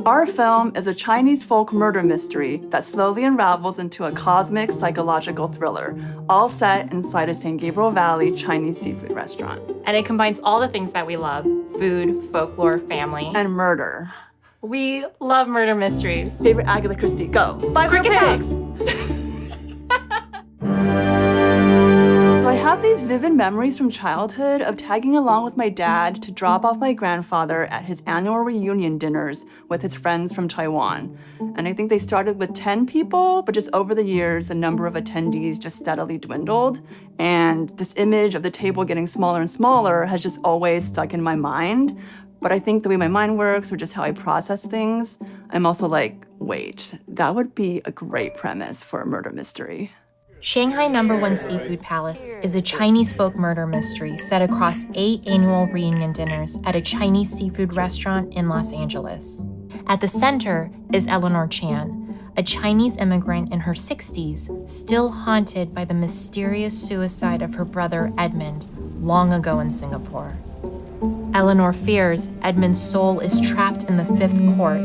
Our film is a Chinese folk murder mystery that slowly unravels into a cosmic psychological thriller, all set inside a San Gabriel Valley Chinese seafood restaurant. And it combines all the things that we love: food, folklore, family, and murder. We love murder mysteries. Favorite Agatha Christie, go. 5 Cricket pigs. So I have these vivid memories from childhood of tagging along with my dad to drop off my grandfather at his annual reunion dinners with his friends from Taiwan. And I think they started with 10 people, but just over the years, the number of attendees just steadily dwindled. And this image of the table getting smaller and smaller has just always stuck in my mind. But I think the way my mind works, or just how I process things, I'm also like, wait, that would be a great premise for a murder mystery. Shanghai #1 Seafood Palace is a Chinese folk murder mystery set across 8 annual reunion dinners at a Chinese seafood restaurant in Los Angeles. At the center is Eleanor Chan, a Chinese immigrant in her 60s, still haunted by the mysterious suicide of her brother Edmund long ago in Singapore. Eleanor fears Edmund's soul is trapped in the 5th court,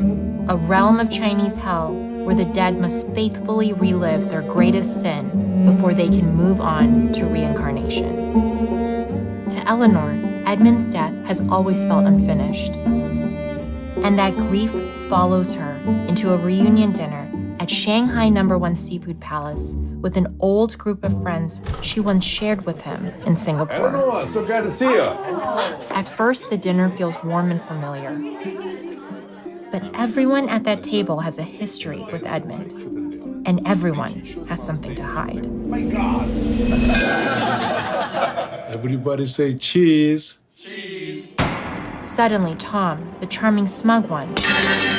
a realm of Chinese hell where the dead must faithfully relive their greatest sin before they can move on to reincarnation. To Eleanor, Edmund's death has always felt unfinished. And that grief follows her into a reunion dinner at Shanghai #1 Seafood Palace with an old group of friends she once shared with him in Singapore. Eleanor, so glad to see you. At first, the dinner feels warm and familiar. But everyone at that table has a history with Edmund, and everyone has something to hide. My God. Everybody say cheese. Cheese. Suddenly, Tom, the charming smug one,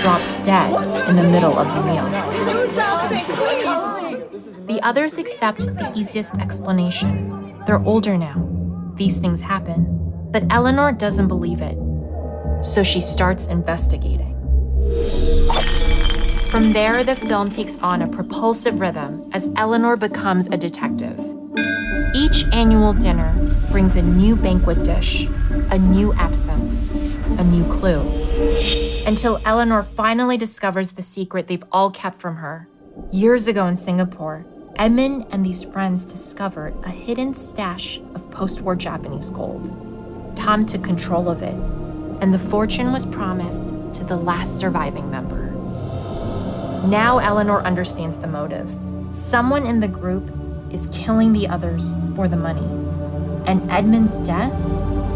drops dead in the middle of the meal. The others accept the easiest explanation. They're older now. These things happen. But Eleanor doesn't believe it, so she starts investigating. From there, the film takes on a propulsive rhythm as Eleanor becomes a detective. Each annual dinner brings a new banquet dish, a new absence, a new clue, until Eleanor finally discovers the secret they've all kept from her. Years ago in Singapore, Edmund and these friends discovered a hidden stash of post-war Japanese gold. Tom took control of it, and the fortune was promised to the last surviving member. Now Eleanor understands the motive. Someone in the group is killing the others for the money, and Edmund's death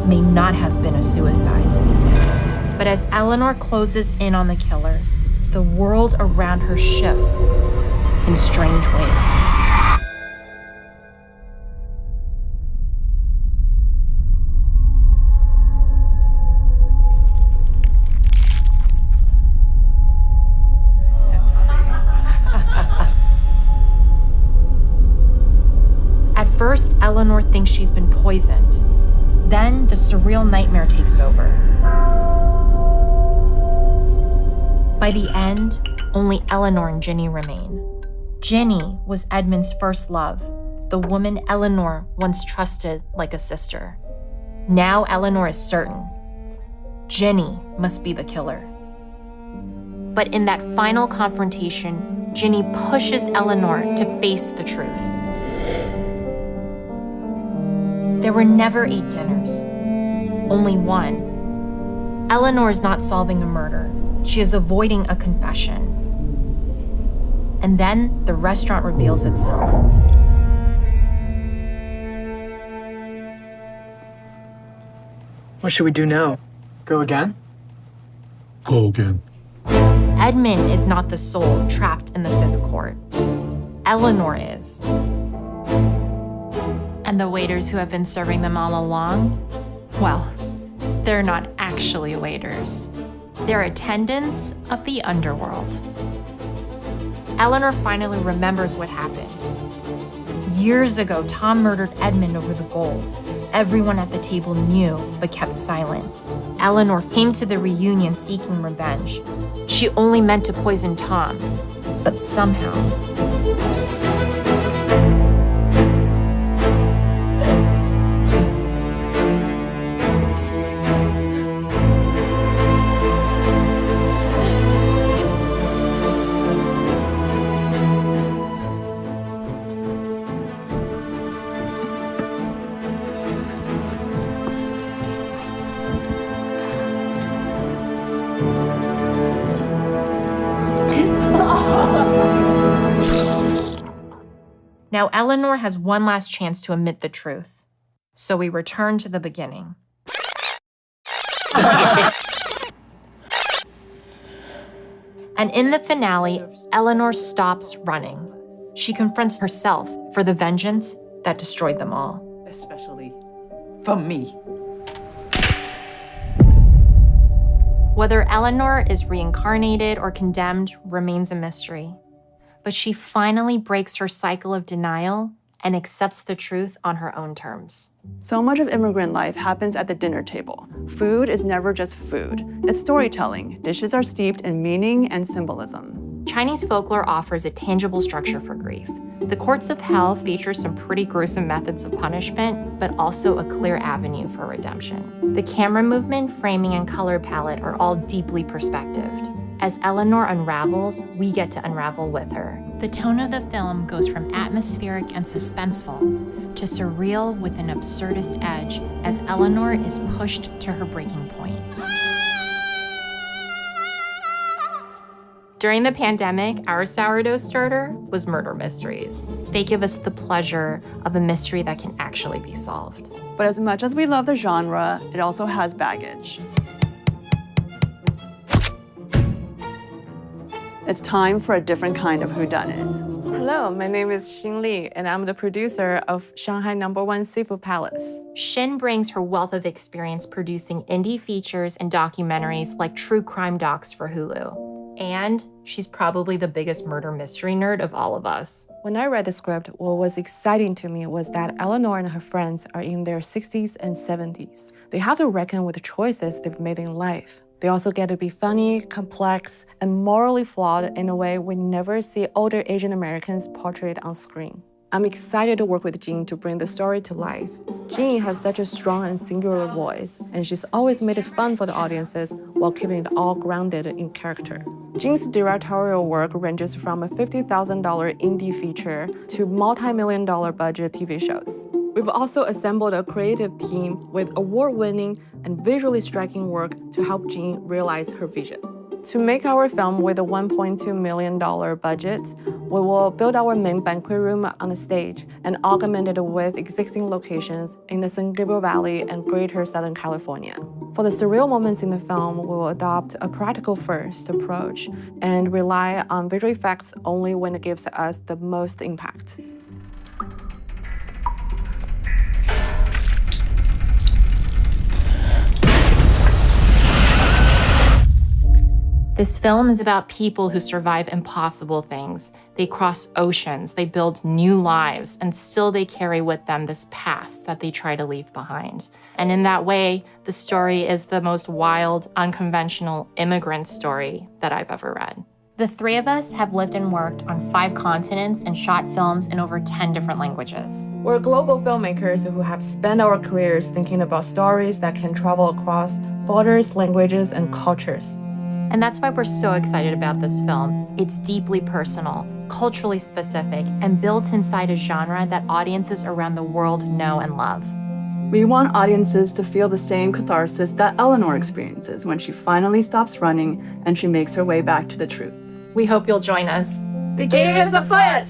may not have been a suicide. But as Eleanor closes in on the killer, the world around her shifts in strange ways. First, Eleanor thinks she's been poisoned. Then, the surreal nightmare takes over. By the end, only Eleanor and Ginny remain. Ginny was Edmund's first love, the woman Eleanor once trusted like a sister. Now Eleanor is certain. Ginny must be the killer. But in that final confrontation, Ginny pushes Eleanor to face the truth. There were never 8 dinners, only one. Eleanor is not solving a murder. She is avoiding a confession. And then the restaurant reveals itself. What should we do now? Go again? Go again. Edmund is not the soul trapped in the 5th court. Eleanor is. And the waiters who have been serving them all along, well, they're not actually waiters. They're attendants of the underworld. Eleanor finally remembers what happened. Years ago, Tom murdered Edmund over the gold. Everyone at the table knew, but kept silent. Eleanor came to the reunion seeking revenge. She only meant to poison Tom, but somehow, Now Eleanor has one last chance to admit the truth. So we return to the beginning. And in the finale, Eleanor stops running. She confronts herself for the vengeance that destroyed them all. Especially from me. Whether Eleanor is reincarnated or condemned remains a mystery. But she finally breaks her cycle of denial and accepts the truth on her own terms. So much of immigrant life happens at the dinner table. Food is never just food. It's storytelling. Dishes are steeped in meaning and symbolism. Chinese folklore offers a tangible structure for grief. The courts of hell feature some pretty gruesome methods of punishment, but also a clear avenue for redemption. The camera movement, framing, and color palette are all deeply perspectived. As Eleanor unravels, we get to unravel with her. The tone of the film goes from atmospheric and suspenseful to surreal with an absurdist edge as Eleanor is pushed to her breaking point. During the pandemic, our sourdough starter was murder mysteries. They give us the pleasure of a mystery that can actually be solved. But as much as we love the genre, it also has baggage. It's time for a different kind of whodunit. Hello, my name is XIN Li, and I'm the producer of Shanghai #1 Seafood Palace. XIN brings her wealth of experience producing indie features and documentaries like true crime docs for Hulu. And she's probably the biggest murder mystery nerd of all of us. When I read the script, what was exciting to me was that Eleanor and her friends are in their 60s and 70s. They have to reckon with the choices they've made in life. They also get to be funny, complex, and morally flawed in a way we never see older Asian Americans portrayed on screen. I'm excited to work with Jin to bring the story to life. Jin has such a strong and singular voice, and she's always made it fun for the audiences while keeping it all grounded in character. Jin's directorial work ranges from a $50,000 indie feature to multi-million-dollar budget TV shows. We've also assembled a creative team with award-winning and visually striking work to help Jin realize her vision. To make our film with a $1.2 million budget, we will build our main banquet room on the stage and augment it with existing locations in the San Gabriel Valley and greater Southern California. For the surreal moments in the film, we will adopt a practical-first approach and rely on visual effects only when it gives us the most impact. This film is about people who survive impossible things. They cross oceans, they build new lives, and still they carry with them this past that they try to leave behind. And in that way, the story is the most wild, unconventional immigrant story that I've ever read. The three of us have lived and worked on 5 continents and shot films in over 10 different languages. We're global filmmakers who have spent our careers thinking about stories that can travel across borders, languages, and cultures. And that's why we're so excited about this film. It's deeply personal, culturally specific, and built inside a genre that audiences around the world know and love. We want audiences to feel the same catharsis that Eleanor experiences when she finally stops running and she makes her way back to the truth. We hope you'll join us. The game is afoot!